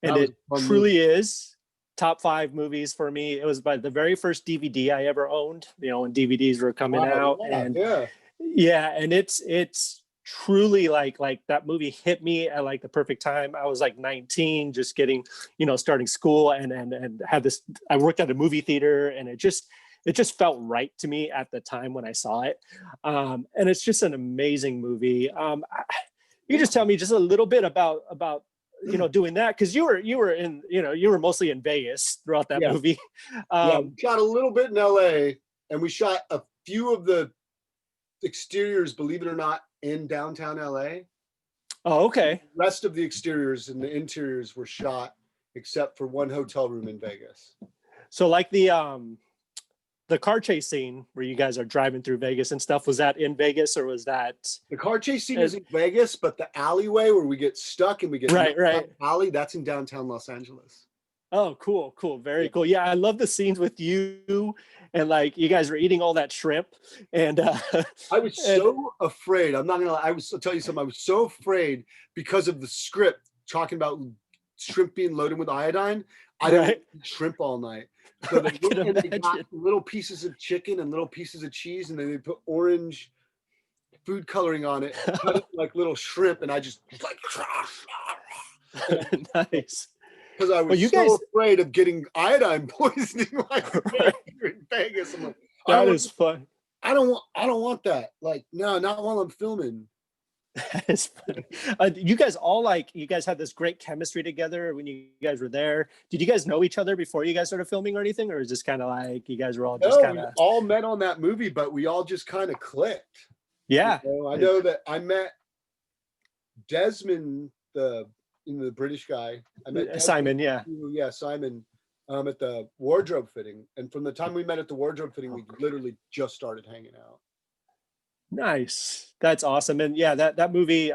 And it truly is top 5 movies for me. It was by the very first DVD I ever owned, you know, when DVDs were coming out. And and it's truly like that movie hit me at like the perfect time. I was like 19, just getting, you know, starting school and had this, I worked at a movie theater, and it just felt right to me at the time when I saw it. And it's just an amazing movie. You just tell me just a little bit about, you know, doing that. Cause you were in, you know, you were mostly in Vegas throughout that movie. We shot a little bit in LA, and we shot a few of the exteriors, believe it or not, in downtown LA. Oh, okay. The rest of the exteriors and the interiors were shot except for one hotel room in Vegas. So like the car chase scene where you guys are driving through Vegas and stuff, was that in Vegas or was that? The car chase scene is in Vegas, but the alleyway where we get stuck and we get right. alley, that's in downtown Los Angeles. Oh, cool. Very cool. Yeah, I love the scenes with you and like you guys were eating all that shrimp and I was so afraid. I'm not gonna lie. I'll tell you something. I was so afraid because of the script talking about shrimp being loaded with iodine. I didn't eat shrimp all night. So they got little pieces of chicken and little pieces of cheese, and then they put orange food coloring on it, cut it like little shrimp, and I just like nice. Because I was afraid of getting iodine poisoning like in Vegas. I'm like, that is fun. I don't want that. Like, no, not while I'm filming. That is funny. You guys had this great chemistry together when you guys were there. Did you guys know each other before you guys started filming or anything? Or is this kind of like you guys were all just kind of... we all met on that movie, but we all just kind of clicked. Yeah. You know, I know that I met Desmond, the British guy. I met Desmond, Simon, yeah. Yeah, Simon, at the wardrobe fitting. And from the time we met at the wardrobe fitting, we literally just started hanging out. Nice. That's awesome. And yeah, that movie,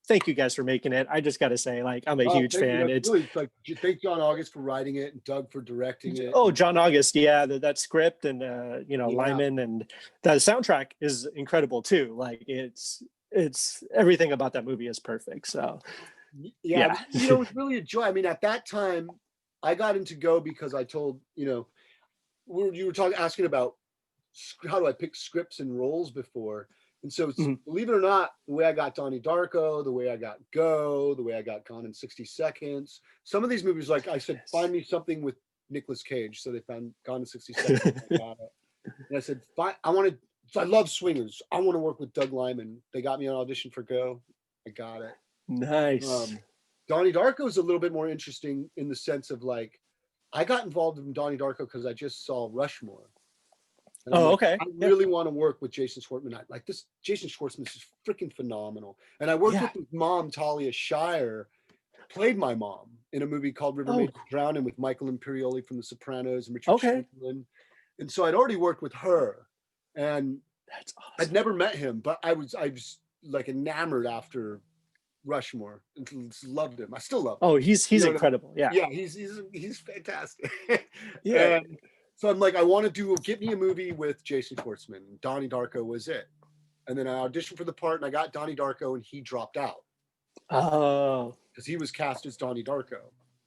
thank you guys for making it. I just got to say, like, I'm a huge fan. It's really like, thank John August for writing it and Doug for directing it. Oh, John August. Yeah. That script and, Lyman, and the soundtrack is incredible too. Like it's everything about that movie is perfect. So yeah. It was really a joy. I mean, at that time I got into Go because I told, you were asking about how do I pick scripts and roles before. And so believe it or not, the way I got Donnie Darko, the way I got Go, the way I got Gone in 60 Seconds, some of these movies, like I said, find me something with Nicolas Cage. So they found Gone in 60 Seconds. I got it. And I said, fine, I love swingers. I want to work with Doug Lyman. They got me on audition for Go. I got it. Nice. Donnie Darko is a little bit more interesting in the sense of like, I got involved in Donnie Darko because I just saw Rushmore. Okay. I really want to work with Jason Schwartzman. Jason Schwartzman is freaking phenomenal. And I worked with his mom, Talia Shire, played my mom in a movie called River Made Drowning with Michael Imperioli from The Sopranos and Richard Chamberlain. And so I'd already worked with her. And that's awesome. I'd never met him, but I was like enamored after Rushmore. Loved him. I still love him. Oh, he's incredible. Yeah. Yeah, he's fantastic. Yeah. And so I'm like, I want to get me a movie with Jason Schwartzman. Donnie Darko was it. And then I auditioned for the part and I got Donnie Darko and he dropped out. Oh. Because he was cast as Donnie Darko.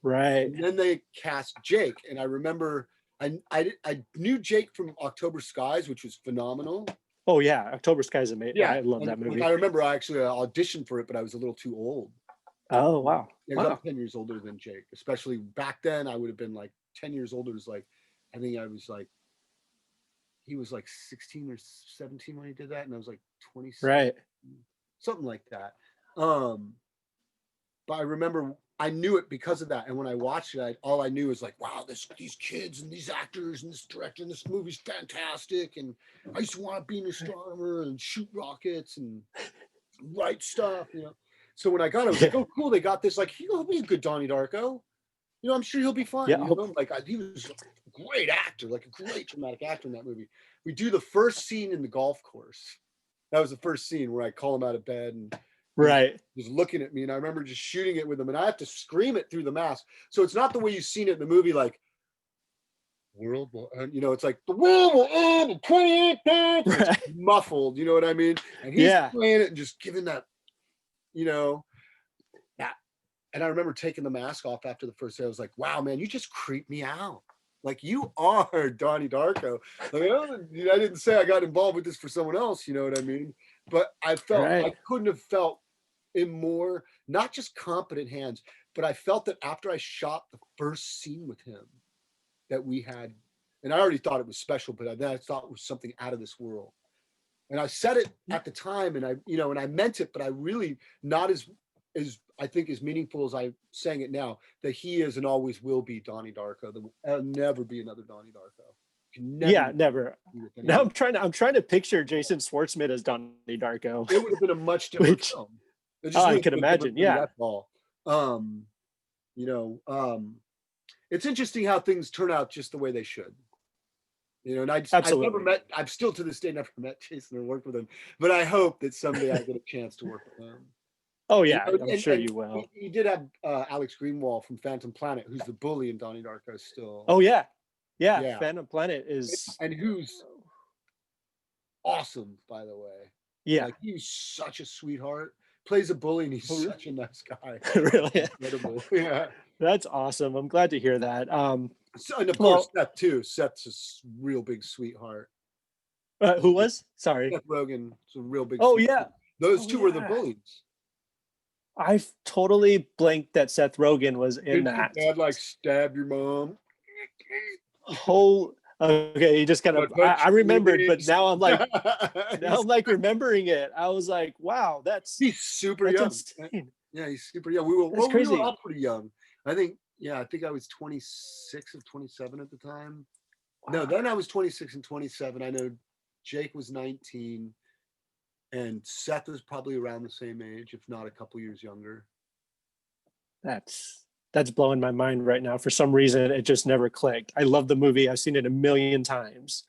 Right. And then they cast Jake. And I remember I knew Jake from October Skies, which was phenomenal. Oh yeah, October Skies is amazing. Yeah, I love that movie. I remember I actually auditioned for it, but I was a little too old. Oh wow. Yeah, I'm 10 years older than Jake. Especially back then, I would have been like 10 years older. It was like, I think he was like 16 or 17 when he did that, and I was like 26, right? Something like that. But I remember I knew it because of that, and when I watched it, all I knew was like, wow, these kids and these actors and this director and this movie's fantastic, and I used to want to be an astronomer and shoot rockets and write stuff, So when I got it, I was like, oh, cool, they got this. Like, he'll be a good Donnie Darko. I'm sure he'll be fine. Yeah. Like he was a great actor, like a great dramatic actor in that movie. We do the first scene in the golf course. That was the first scene where I call him out of bed and he's looking at me, and I remember just shooting it with him, and I have to scream it through the mask. So it's not the way you've seen it in the movie, like world will end. It's like the world will end in 28 days. It's muffled, you know what I mean? And he's playing it and just giving that, And I remember taking the mask off after the first day. I was like, wow, man, you just creep me out. Like, you are Donnie Darko. Like, I didn't say I got involved with this for someone else, you know what I mean? But I felt I couldn't have felt in more, not just competent hands, but I felt that after I shot the first scene with him that we had, and I already thought it was special, but then I thought it was something out of this world. And I said it at the time, and I meant it, but I really not as I think as meaningful as I'm saying it now, that he is and always will be Donnie Darko. There'll never be another Donnie Darko. Never. Now I'm trying to picture Jason Schwartzman as Donnie Darko. It would have been a much different film. It's Oh, just I really can good for imagine. me, Yeah, that's all. Um, you know, it's interesting how things turn out just the way they should. And I've never absolutely. met, I've still to this day never met Jason or worked with him, but I hope that someday I get a chance to work with him. Oh And, yeah, I'm sure and you will. he did have Alex Greenwald from Phantom Planet, who's the bully in Donnie Darko still. Oh yeah, yeah. Yeah. Phantom Planet is. And who's awesome, by the way. Yeah, Like, he's such a sweetheart. Plays a bully and he's oh, such a nice guy. really. Incredible. Yeah. That's awesome. I'm glad to hear that. So, and of course, Well, Seth too. Seth's a real big sweetheart. who was? Sorry. Seth Rogen is a real big Oh sweetheart. yeah. Those Oh two were the yeah. bullies. I've totally blanked that Seth Rogen was in Didn't your that. dad like stab your mom? Whole. Okay, you just kind of. I remembered, but now I'm like, remembering it. I was like, wow, he's super that's young. insane. Yeah, he's super young. That's We were crazy. all pretty young. I think I was 26 or 27 at the time. No, Wow. then I was 26 and 27. I know Jake was 19 and Seth was probably around the same age, if not a couple years younger. That's blowing my mind right now. For some reason, it just never clicked. I love the movie. I've seen it a million times,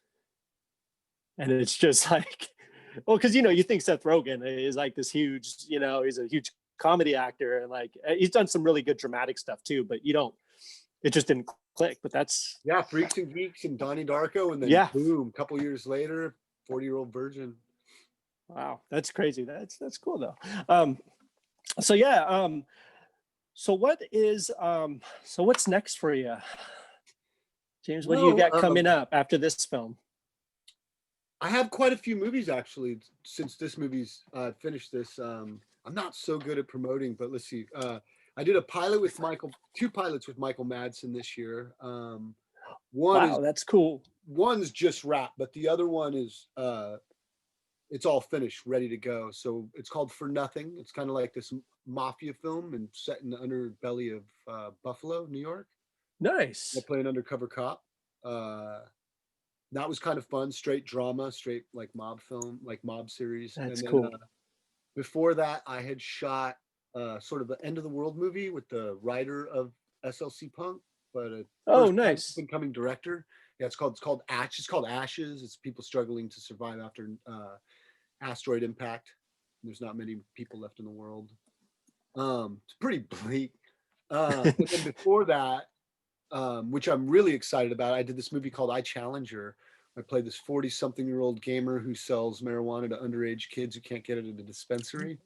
and it's just like, well, because you think Seth Rogen is like this huge, he's a huge comedy actor, and like he's done some really good dramatic stuff too. But you don't. It just didn't click. But that's Freaks and Geeks and Donnie Darko, and then yeah. boom, a couple years later, 40-year-old virgin. Wow, that's crazy. That's cool though. So yeah. So what's next for you, James? What do you got coming up after this film? I have quite a few movies actually. Since this movie's finished this, I'm not so good at promoting, but let's see. I did two pilots with Michael Madsen this year. That's cool. One's just wrapped, but the other one is it's all finished, ready to go. So it's called For Nothing. It's kind of like this mafia film and set in the underbelly of Buffalo, New York. Nice. I play an undercover cop. That was kind of fun, straight drama, straight like mob film, like mob series. That's and then, cool. Before that, I had shot sort of the end of the world movie with the writer of SLC Punk, but nice. incoming director. Yeah, it's called Ashes. It's called Ashes. It's people struggling to survive after asteroid impact. There's not many people left in the world. It's pretty bleak. And then before that, which I'm really excited about, I did this movie called I Challenger. I played this 40-something-year-old gamer who sells marijuana to underage kids who can't get it at a dispensary.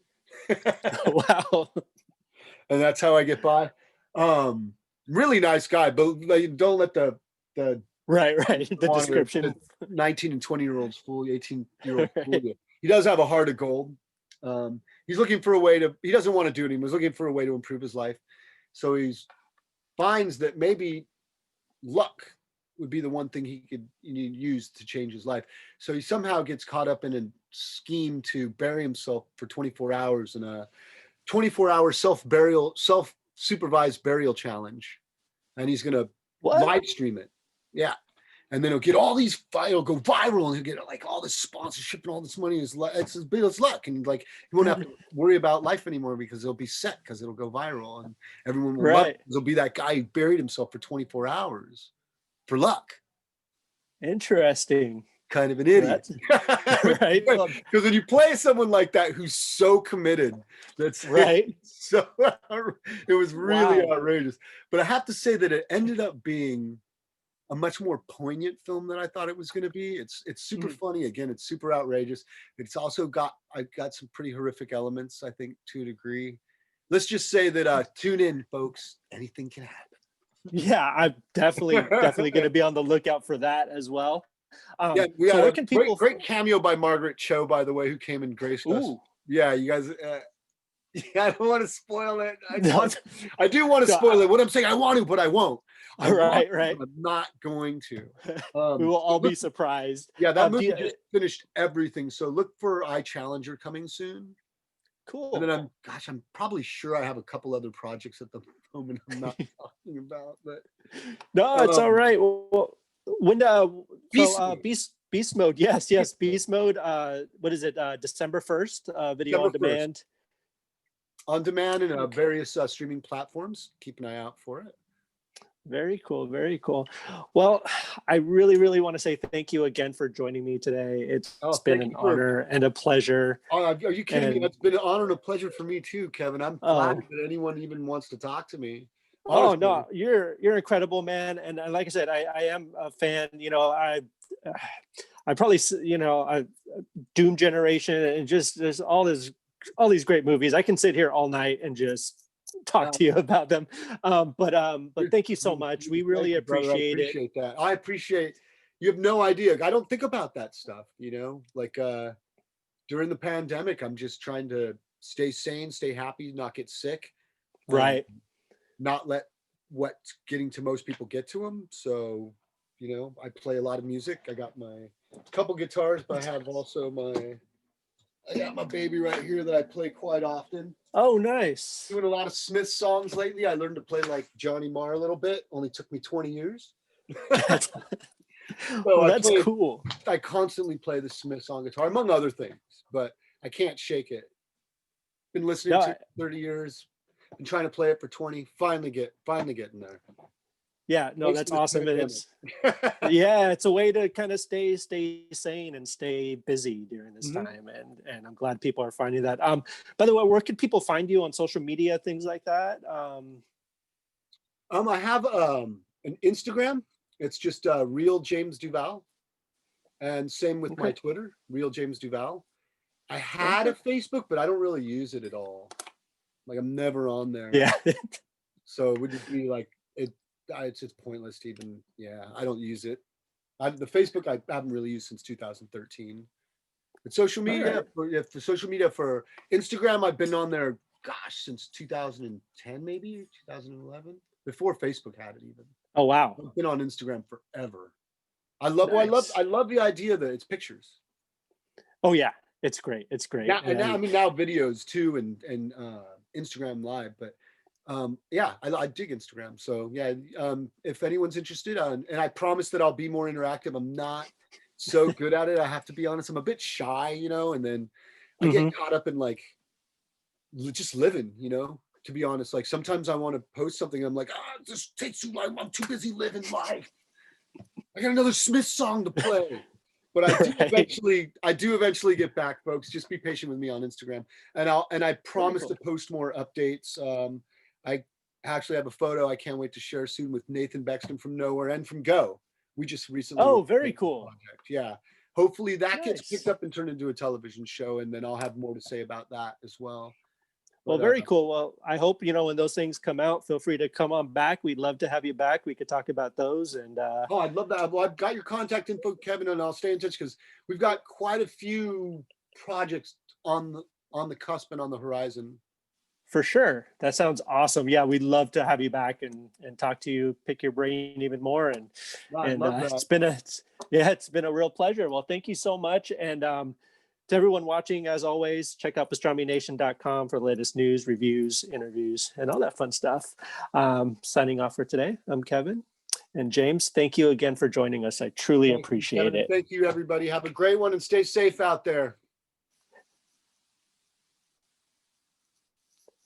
Wow. And that's how I get by. Really nice guy, but don't let the right the description 19 and 20-year-olds fool you, 18-year-olds fool you. He does have a heart of gold. He's looking for a way to, he doesn't want to do it. He was looking for a way to improve his life. So he finds that maybe luck would be the one thing he could use to change his life. So he somehow gets caught up in a scheme to bury himself for 24 hours in a 24-hour self-supervised burial challenge. And he's going to live stream it. Yeah. And then he'll get all these, it'll go viral and he'll get like all this sponsorship and all this money. It's his luck. And like, he won't have to worry about life anymore because it'll be set because it'll go viral and everyone will love it. He'll be that guy who buried himself for 24 hours for luck. Interesting. Kind of an idiot. Right. Because when you play someone like that who's so committed, that's right. So it was really outrageous. But I have to say that it ended up being a much more poignant film than I thought it was going to be. It's super funny. Again, it's super outrageous. It's also got some pretty horrific elements, I think, to a degree. Let's just say that tune in, folks. Anything can happen. Yeah, I'm definitely going to be on the lookout for that as well. Yeah, we had a great cameo by Margaret Cho, by the way, who came and graced us. Yeah, you guys. I don't want to spoil it. I do want to spoil it. What I'm saying, I want to, but I won't. Right. I'm not going to. We will all be surprised. Yeah, that movie just finished everything. So look for I Challenger coming soon. Cool. And then I'm probably sure I have a couple other projects at the moment I'm not talking about. But no, it's all right. Well, when Beast Mode, yes, Beast Mode. What is it? December 1st, video on demand. on demand and Okay. various streaming platforms. Keep an eye out for it. Very cool. Very cool. Well, I really, really want to say thank you again for joining me today. It's Oh, been thank an you for. honor and a pleasure. Oh, are you kidding me? And It's been an honor and a pleasure for me too, Kevin. I'm flattered oh, that anyone even wants to talk to me. oh Honestly. no, you're incredible, man. And like I said, I am a fan. I probably I Doom Generation and just there's all these great movies. I can sit here all night and just talk Uh, to you about them. But you're- thank you so much. We Thank really you, brother. I appreciate it. appreciate that. I appreciate. You have no idea. I don't think about that stuff. Like during the pandemic, I'm just trying to stay sane, stay happy, not get sick, um, Right. not let what's getting to most people get to them. So, I play a lot of music. I got my couple guitars, but I got my baby right here that I play quite often. Oh, nice. Doing a lot of Smith songs lately. I learned to play like Johnny Marr a little bit. Only took me 20 years. That's, So well, that's cool. I constantly play the Smith song guitar, among other things, but I can't shake it. Been listening to No, it for 30 years. Been trying to play it for 20. Finally getting there. yeah, no, Thanks that's to this awesome. And it's pandemic. yeah, it's a way to kind of stay sane and stay busy during this Mhm. time. And I'm glad people are finding that. By the way, where can people find you on social media, things like that? I have an Instagram. It's just real James Duval, and same with my Okay. Twitter, real James Duval. I had a Okay. Facebook, but I don't really use it at all. Like I'm never on there, Yeah. so it would just be like it. It's just pointless to even. Yeah, I don't use it. The Facebook I haven't really used since 2013. But social All media right. for social media for Instagram, I've been on there, gosh, since 2010, maybe 2011, before Facebook had it even. Oh, wow. I've been on Instagram forever. Nice. I love the idea that it's pictures. Oh, yeah. It's great. It's great. Now I And mean now videos too and Instagram live, but yeah, I dig Instagram. So yeah, if anyone's interested, and I promise that I'll be more interactive. I'm not so good at it. I have to be honest. I'm a bit shy, and then I get mhm. caught up in like just living, to be honest. Like sometimes I want to post something. I'm like, it just takes too long. I'm too busy living life. I got another Smith song to play. But Right. I do eventually get back, folks. Just be patient with me on Instagram, and I Very promise to cool. post more updates. I actually have a photo I can't wait to share soon with Nathan Bexton from Nowhere and from Go. We just recently Oh, worked very together on a cool. project. Yeah, hopefully that gets picked Nice. up and turned into a television show, and then I'll have more to say about that as well. Well, But very cool. Well, I hope, when those things come out, feel free to come on back. We'd love to have you back. We could talk about those. And oh, I'd love that. Well, I've got your contact info, Kevin, and I'll stay in touch because we've got quite a few projects on the cusp and on the horizon. for sure. That sounds awesome. Yeah, we'd love to have you back and talk to you, pick your brain even more. And I'd love that. it's been a real pleasure. Well, thank you so much. And to everyone watching, as always, check out pastramination.com for the latest news, reviews, interviews, and all that fun stuff. Signing off for today. I'm Kevin. And James, thank you again for joining us. I truly Thank you, appreciate Kevin, and it. thank you, everybody. Have a great one and stay safe out there.